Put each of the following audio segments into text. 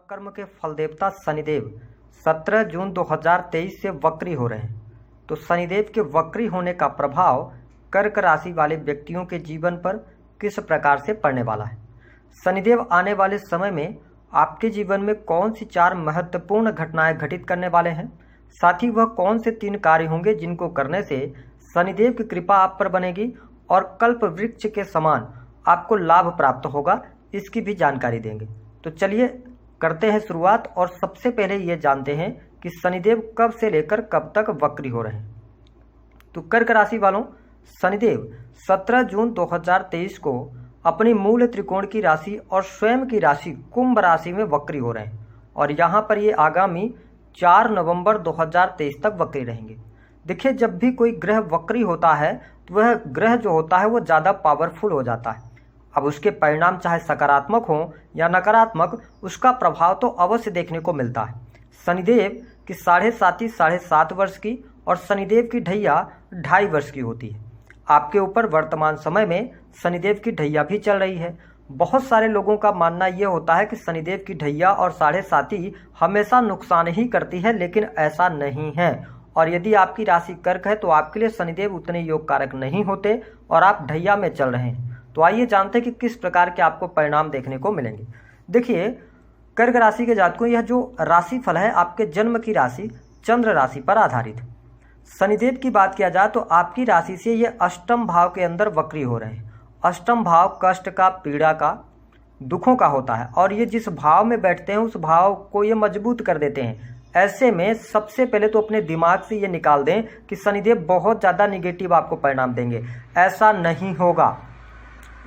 कर्म के फल देवता शनिदेव 17 जून 2023 से वक्री हो रहे हैं। तो शनिदेव के वक्री होने का प्रभाव कर्क राशि वाले व्यक्तियों के जीवन पर किस प्रकार से पड़ने वाला है। शनिदेव आने वाले समय में आपके जीवन में कौन सी 4 महत्वपूर्ण घटनाएं घटित करने वाले हैं, साथ ही वह कौन से 3 कार्य होंगे जिनको करने से शनिदेव की कृपा आप पर बनेगी और कल्प वृक्ष के समान आपको लाभ प्राप्त होगा, इसकी भी जानकारी देंगे। तो चलिए करते हैं शुरुआत और सबसे पहले ये जानते हैं कि शनिदेव कब से लेकर कब तक वक्री हो रहे हैं। तो कर्क राशि वालों, शनिदेव 17 जून 2023 को अपनी मूल त्रिकोण की राशि और स्वयं की राशि कुंभ राशि में वक्री हो रहे हैं और यहाँ पर ये आगामी 4 नवंबर 2023 तक वक्री रहेंगे। देखिए, जब भी कोई ग्रह वक्री होता है तो वह ग्रह जो होता है वो ज़्यादा पावरफुल हो जाता है। अब उसके परिणाम चाहे सकारात्मक हो या नकारात्मक, उसका प्रभाव तो अवश्य देखने को मिलता है। शनिदेव की 7.5 वर्ष की और शनिदेव की ढैया 2.5 वर्ष की होती है। आपके ऊपर वर्तमान समय में शनिदेव की ढैया भी चल रही है। बहुत सारे लोगों का मानना यह होता है कि शनिदेव की ढैया और 7.5 हमेशा नुकसान ही करती है, लेकिन ऐसा नहीं है। और यदि आपकी राशि कर्क है तो आपके लिए शनिदेव उतने योग कारक नहीं होते और आप ढैया में चल रहे हैं। तो आइए जानते हैं कि किस प्रकार के आपको परिणाम देखने को मिलेंगे। देखिए, कर्क राशि के जातकों, यह जो राशि फल है आपके जन्म की राशि चंद्र राशि पर आधारित है। शनिदेव की बात किया जाए तो आपकी राशि से ये अष्टम भाव के अंदर वक्री हो रहे हैं। अष्टम भाव कष्ट का, पीड़ा का, दुखों का होता है और ये जिस भाव में बैठते हैं उस भाव को ये मजबूत कर देते हैं। ऐसे में सबसे पहले तो अपने दिमाग से ये निकाल दें कि शनिदेव बहुत ज़्यादा निगेटिव आपको परिणाम देंगे। ऐसा नहीं होगा।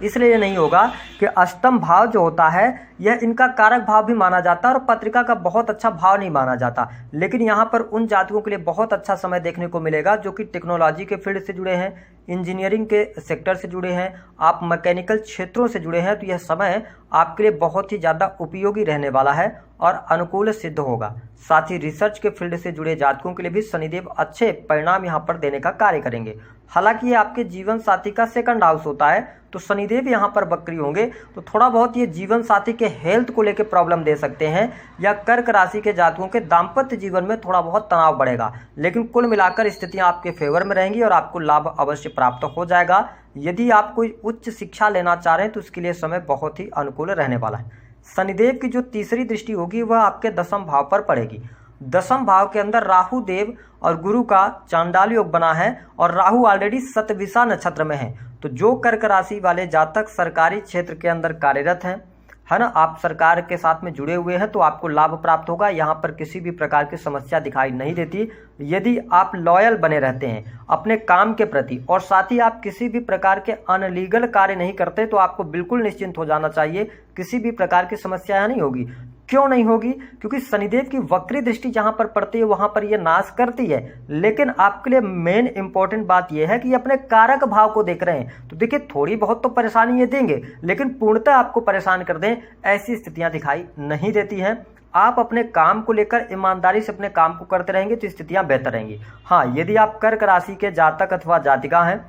इसलिए नहीं होगा कि अष्टम भाव जो होता है यह इनका कारक भाव भी माना जाता है और पत्रिका का बहुत अच्छा भाव नहीं माना जाता। लेकिन यहाँ पर उन जातकों के लिए बहुत अच्छा समय देखने को मिलेगा जो कि टेक्नोलॉजी के फील्ड से जुड़े हैं, इंजीनियरिंग के सेक्टर से जुड़े हैं, आप मैकेनिकल क्षेत्रों से जुड़े हैं। तो यह समय आपके लिए बहुत ही ज़्यादा उपयोगी रहने वाला है और अनुकूल सिद्ध होगा। साथ ही रिसर्च के फील्ड से जुड़े जातकों के लिए भी शनिदेव अच्छे परिणाम यहाँ पर देने का कार्य करेंगे। हालांकि ये आपके जीवन साथी का सेकंड हाउस होता है, तो शनिदेव यहाँ पर वक्री होंगे तो थोड़ा बहुत ये जीवन साथी के हेल्थ को लेकर प्रॉब्लम दे सकते हैं या कर्क राशि के जातकों के दाम्पत्य जीवन में थोड़ा बहुत तनाव बढ़ेगा। लेकिन कुल मिलाकर स्थितियां आपके फेवर में रहेंगी और आपको लाभ अवश्य प्राप्त हो जाएगा। यदि आप कोई उच्च शिक्षा लेना चाह रहे हैं तो उसके लिए समय बहुत ही अनुकूल रहने वाला है। शनिदेव की जो तीसरी दृष्टि होगी वह आपके 10वें भाव पर पड़ेगी। 10वें भाव के अंदर राहु देव और गुरु का चांडाल योग बना है और राहु ऑलरेडी शतभिषा नक्षत्र में है। तो जो कर्क राशि वाले जातक सरकारी क्षेत्र के अंदर कार्यरत हैं, है ना, आप सरकार के साथ में जुड़े हुए हैं, तो आपको लाभ प्राप्त होगा। यहाँ पर किसी भी प्रकार की समस्या दिखाई नहीं देती। यदि आप लॉयल बने रहते हैं अपने काम के प्रति और साथ ही आप किसी भी प्रकार के अनलीगल कार्य नहीं करते, तो आपको बिल्कुल निश्चिंत हो जाना चाहिए, किसी भी प्रकार की समस्या नहीं होगी। क्यों नहीं होगी? क्योंकि शनिदेव की वक्री दृष्टि जहां पर पड़ती है वहां पर यह नाश करती है। लेकिन आपके लिए मेन इंपॉर्टेंट बात यह है कि अपने कारक भाव को देख रहे हैं। तो देखिए, थोड़ी बहुत तो परेशानी ये देंगे, लेकिन पूर्णतः आपको परेशान कर दें ऐसी स्थितियां दिखाई नहीं देती हैं। आप अपने काम को लेकर ईमानदारी से अपने काम को करते रहेंगे तो स्थितियां बेहतर रहेंगी। हाँ, यदि आप कर्क राशि के जातक अथवा जातिका हैं,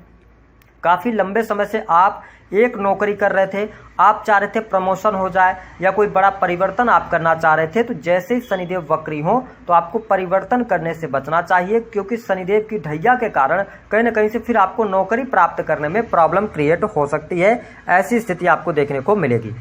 काफ़ी लंबे समय से आप एक नौकरी कर रहे थे, आप चाह रहे थे प्रमोशन हो जाए या कोई बड़ा परिवर्तन आप करना चाह रहे थे, तो जैसे ही शनिदेव वक्री हो तो आपको परिवर्तन करने से बचना चाहिए, क्योंकि शनिदेव की ढैया के कारण कहीं ना कहीं से फिर आपको नौकरी प्राप्त करने में प्रॉब्लम क्रिएट हो सकती है। ऐसी स्थिति आपको देखने को मिलेगी।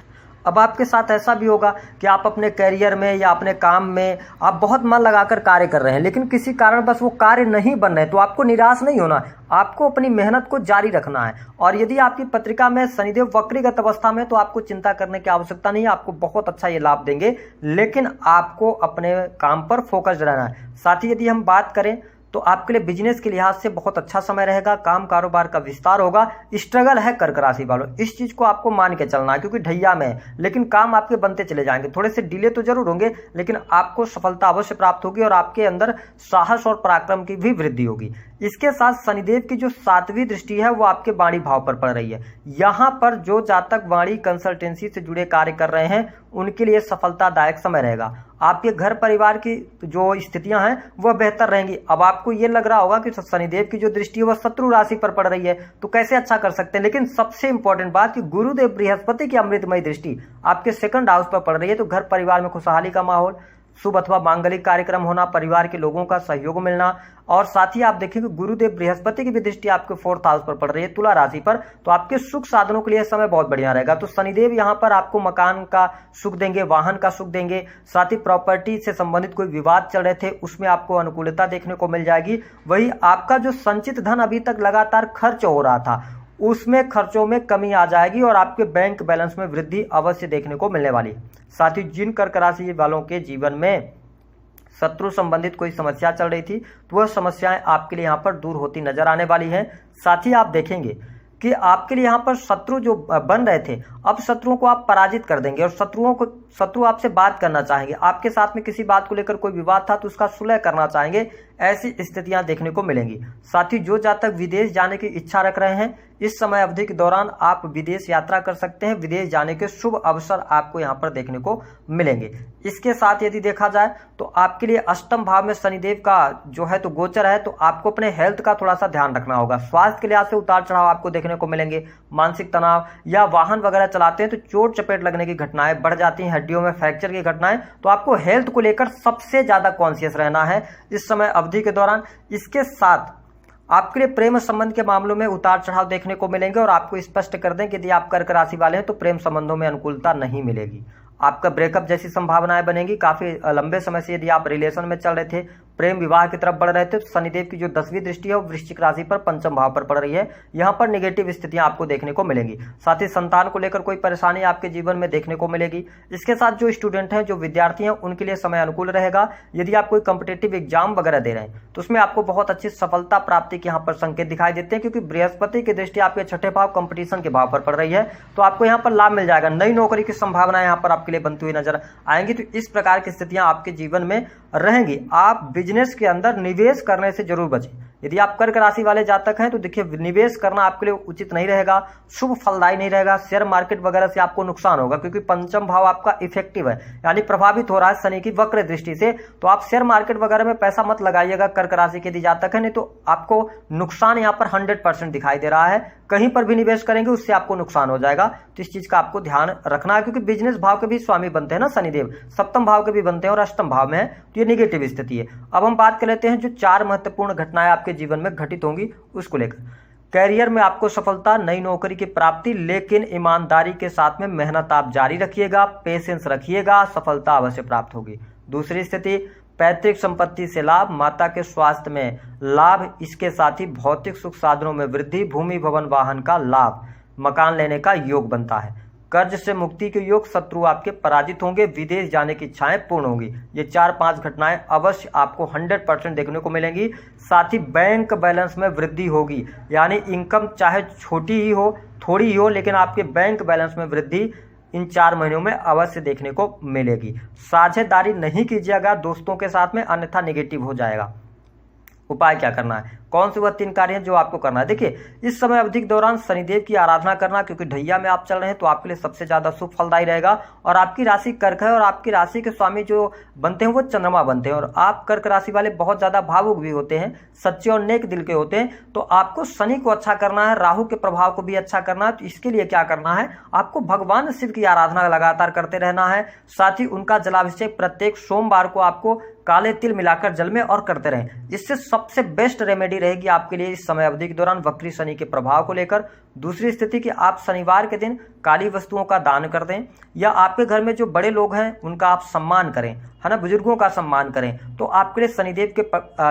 अब आपके साथ ऐसा भी होगा कि आप अपने करियर में या अपने काम में आप बहुत मन लगाकर कार्य कर रहे हैं, लेकिन किसी कारण बस वो कार्य नहीं बन रहे, तो आपको निराश नहीं होना है, आपको अपनी मेहनत को जारी रखना है। और यदि आपकी पत्रिका में शनिदेव वक्रीगत अवस्था में, तो आपको चिंता करने की आवश्यकता नहीं है, आपको बहुत अच्छा ये लाभ देंगे, लेकिन आपको अपने काम पर फोकस रहना है। साथ ही यदि हम बात करें तो आपके लिए बिजनेस के लिहाज से बहुत अच्छा समय रहेगा, काम कारोबार का विस्तार होगा। स्ट्रगल है कर्क राशि वालों, इस चीज को आपको मान के चलना है, क्योंकि ढैया में है, लेकिन काम आपके बनते चले जाएंगे। थोड़े से डिले तो जरूर होंगे, लेकिन आपको सफलता अवश्य प्राप्त होगी और आपके अंदर साहस और पराक्रम की भी वृद्धि होगी। इसके साथ शनिदेव की जो 7वीं दृष्टि है वो आपके वाणी भाव पर पड़ रही है। यहाँ पर जो जातक वाणी कंसल्टेंसी से जुड़े कार्य कर रहे हैं उनके लिए सफलतादायक समय रहेगा। आपके घर परिवार की जो स्थितियां हैं वह बेहतर रहेंगी। अब आपको ये लग रहा होगा कि शनिदेव की जो दृष्टि है वह शत्रु राशि पर पड़ रही है, तो कैसे अच्छा कर सकते हैं, लेकिन सबसे इंपॉर्टेंट बात कि गुरुदेव बृहस्पति की अमृतमय दृष्टि आपके सेकंड हाउस पर पड़ रही है, तो घर परिवार में खुशहाली का माहौल, शुभ अथवा मांगलिक कार्यक्रम होना, परिवार के लोगों का सहयोग मिलना, और साथ ही आप देखेंगे गुरुदेव बृहस्पति की भी दृष्टि आपके फोर्थ हाउस पर पड़ रही है, तुला राशि पर, तो आपके सुख साधनों के लिए समय बहुत बढ़िया रहेगा। तो शनिदेव यहाँ पर आपको मकान का सुख देंगे, वाहन का सुख देंगे, साथ ही प्रॉपर्टी से संबंधित कोई विवाद चल रहे थे उसमें आपको अनुकूलता देखने को मिल जाएगी। वही आपका जो संचित धन अभी तक लगातार खर्च हो रहा था उसमें खर्चों में कमी आ जाएगी और आपके बैंक बैलेंस में वृद्धि अवश्य देखने को मिलने वाली है। साथ ही जिन कर्क राशि वालों के जीवन में शत्रु संबंधित कोई समस्या चल रही थी तो वह समस्याएं आपके लिए यहाँ पर दूर होती नजर आने वाली हैं। साथ ही आप देखेंगे कि आपके लिए यहाँ पर शत्रु जो बन रहे थे अब शत्रुओं को आप पराजित कर देंगे और शत्रु आपसे बात करना चाहेंगे, आपके साथ में किसी बात को लेकर कोई विवाद था तो उसका सुलह करना चाहेंगे, ऐसी स्थितियां देखने को मिलेंगी। साथ ही जो जातक विदेश जाने की इच्छा रख रहे हैं इस समय अवधि के दौरान आप विदेश यात्रा कर सकते हैं, विदेश जाने के शुभ अवसर आपको यहाँ पर देखने को मिलेंगे। इसके साथ यदि देखा जाए तो आपके लिए अष्टम भाव में शनिदेव का जो है तो गोचर है, तो आपको अपने हेल्थ का थोड़ा सा ध्यान रखना होगा। स्वास्थ्य के लिहाज से उतार चढ़ाव आपको देखने को मिलेंगे, मानसिक तनाव या वाहन वगैरह चलाते हैं तो चोट चपेट लगने की घटनाएं बढ़ जाती हैं, हड्डियों में फ्रैक्चर की घटनाएं, तो आपको हेल्थ को लेकर सबसे ज्यादा कॉन्शियस रहना है इस समय अवधि के दौरान। इसके साथ आपके लिए प्रेम संबंध के मामलों में उतार चढ़ाव देखने को मिलेंगे और आपको स्पष्ट कर दें कि यदि आप कर्क राशि वाले हैं तो प्रेम संबंधों में अनुकूलता नहीं मिलेगी, आपका ब्रेकअप जैसी संभावनाएं बनेगी। काफी लंबे समय से यदि आप रिलेशन में चल रहे थे, प्रेम विवाह की तरफ बढ़ रहे थे, तो शनिदेव की जो 10वीं दृष्टि है वो वृश्चिक राशि पर पंचम भाव पर पड़ रही है, यहाँ पर नेगेटिव स्थितियां आपको देखने को मिलेंगी। साथ ही संतान को लेकर कोई परेशानी आपके जीवन में देखने को मिलेगी। इसके साथ जो स्टूडेंट हैं, जो विद्यार्थी हैं, उनके लिए समय अनुकूल रहेगा। यदि आप कोई कॉम्पिटेटिव एग्जाम वगैरह दे रहे हैं तो उसमें आपको बहुत अच्छी सफलता प्राप्ति के यहाँ पर संकेत दिखाई देते हैं, क्योंकि बृहस्पति की दृष्टि आपके छठे भाव कंपटीशन के भाव पर पड़ रही है, तो आपको यहाँ पर लाभ मिल जाएगा। नई नौकरी की संभावना यहाँ पर आपके लिए बनती हुई नजर आएंगी। तो इस प्रकार की स्थितियां आपके जीवन में रहेंगी। आप बिजनेस के अंदर निवेश करने से जरूर बचें। यदि आप कर्क राशि वाले जातक हैं तो देखिए निवेश करना आपके लिए उचित नहीं रहेगा, शुभ फलदायी नहीं रहेगा। शेयर मार्केट वगैरह से आपको नुकसान होगा, क्योंकि पंचम भाव आपका इफेक्टिव है, यानी प्रभावित हो रहा है शनि की वक्र दृष्टि से। तो आप शेयर मार्केट वगैरह में पैसा मत लगाइएगा कर्क राशि के यदि जातक है, नहीं तो आपको नुकसान यहाँ पर 100% दिखाई दे रहा है। कहीं पर भी निवेश करेंगे उससे आपको नुकसान हो जाएगा, तो इस चीज का आपको ध्यान रखना है, क्योंकि बिजनेस भाव के भी स्वामी बनते हैं ना शनिदेव, सप्तम भाव के भी बनते हैं और अष्टम भाव में है, तो ये नेगेटिव स्थिति है। अब हम बात कर लेते हैं जो 4 महत्वपूर्ण घटनाएं आपके जीवन में घटित होंगी उसको लेकर। कैरियर में आपको सफलता, नई नौकरी की प्राप्ति, लेकिन ईमानदारी के साथ में मेहनत आप जारी रखिएगा, पेशेंस रखिएगा, सफलता अवश्य प्राप्त होगी। दूसरी स्थिति पैतृक संपत्ति से लाभ, माता के स्वास्थ्य में लाभ, इसके साथ ही भौतिक सुख साधनों में वृद्धि, भूमि भवन वाहन का लाभ, मकान लेने का योग बनता है। कर्ज से मुक्ति के योग, शत्रु आपके पराजित होंगे, विदेश जाने की इच्छाएं पूर्ण होंगी। ये 4-5 घटनाएं अवश्य आपको 100% देखने को मिलेंगी। साथ ही बैंक बैलेंस में वृद्धि होगी, यानी इनकम चाहे छोटी ही हो, थोड़ी ही हो, लेकिन आपके बैंक बैलेंस में वृद्धि इन 4 महीनों में अवश्य देखने को मिलेगी। साझेदारी नहीं कीजिएगा दोस्तों के साथ में, अन्यथा नेगेटिव हो जाएगा। उपाय क्या करना है, कौन से वह 3 कार्य हैं जो आपको करना है। देखिए इस समय अवधि के दौरान शनिदेव की आराधना करना, क्योंकि ढैया में आप चल रहे हैं तो आपके लिए सबसे ज्यादा शुभ फलदायी रहेगा। और आपकी राशि कर्क है और आपकी राशि के स्वामी जो बनते हैं वो चंद्रमा बनते हैं, और आप कर्क राशि वाले बहुत ज्यादा भावुक भी होते हैं, सच्चे और नेक दिल के होते हैं। तो आपको शनि को अच्छा करना है, राहु के प्रभाव को भी अच्छा करना है। तो इसके लिए क्या करना है, आपको भगवान शिव की आराधना लगातार करते रहना है। साथ ही उनका जलाभिषेक प्रत्येक सोमवार को आपको काले तिल मिलाकर जल में और करते रहें। इससे सबसे बेस्ट रेमेडी रहेगी आपके लिए इस समय अवधि के दौरान वक्री शनि के प्रभाव को लेकर। दूसरी स्थिति कि आप शनिवार के दिन काली वस्तुओं का दान कर दें, या आपके घर में जो बड़े लोग हैं उनका आप सम्मान करें, है ना, बुजुर्गों का सम्मान करें, तो आपके लिए शनिदेव के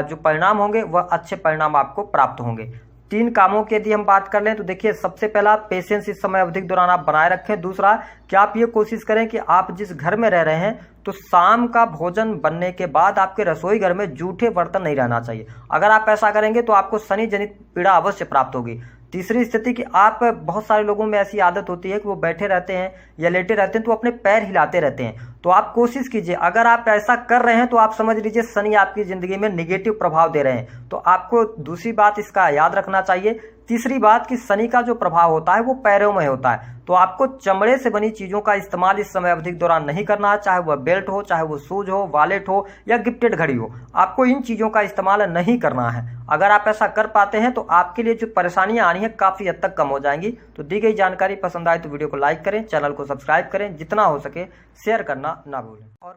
जो परिणाम होंगे वह अच्छे परिणाम आपको प्राप्त होंगे। 3 कामों की यदि हम बात कर लें तो देखिए सबसे पहला पेशेंस इस समय अवधि के दौरान आप बनाए रखें। दूसरा कि आप ये कोशिश करें कि आप जिस घर में रह रहे हैं तो शाम का भोजन बनने के बाद आपके रसोई घर में जूठे बर्तन नहीं रहना चाहिए। अगर आप ऐसा करेंगे तो आपको शनि जनित पीड़ा अवश्य प्राप्त होगी। तीसरी स्थिति कि आप, बहुत सारे लोगों में ऐसी आदत होती है कि वो बैठे रहते हैं या लेटे रहते हैं तो अपने पैर हिलाते रहते हैं, तो आप कोशिश कीजिए, अगर आप ऐसा कर रहे हैं तो आप समझ लीजिए शनि आपकी जिंदगी में निगेटिव प्रभाव दे रहे हैं, तो आपको दूसरी बात इसका याद रखना चाहिए। तीसरी बात कि शनि का जो प्रभाव होता है वो पैरों में होता है, तो आपको चमड़े से बनी चीजों का इस्तेमाल इस समय अवधि के दौरान नहीं करना है, चाहे वह बेल्ट हो, चाहे वो शूज हो, वॉलेट हो या गिफ्टेड घड़ी हो। आपको इन चीजों का इस्तेमाल नहीं करना है। अगर आप ऐसा कर पाते हैं तो आपके लिए जो परेशानियां आनी है काफी हद तक कम हो जाएंगी। तो दी गई जानकारी पसंद आए तो वीडियो को लाइक करें, चैनल को सब्सक्राइब करें, जितना हो सके शेयर करना ना भूलें। और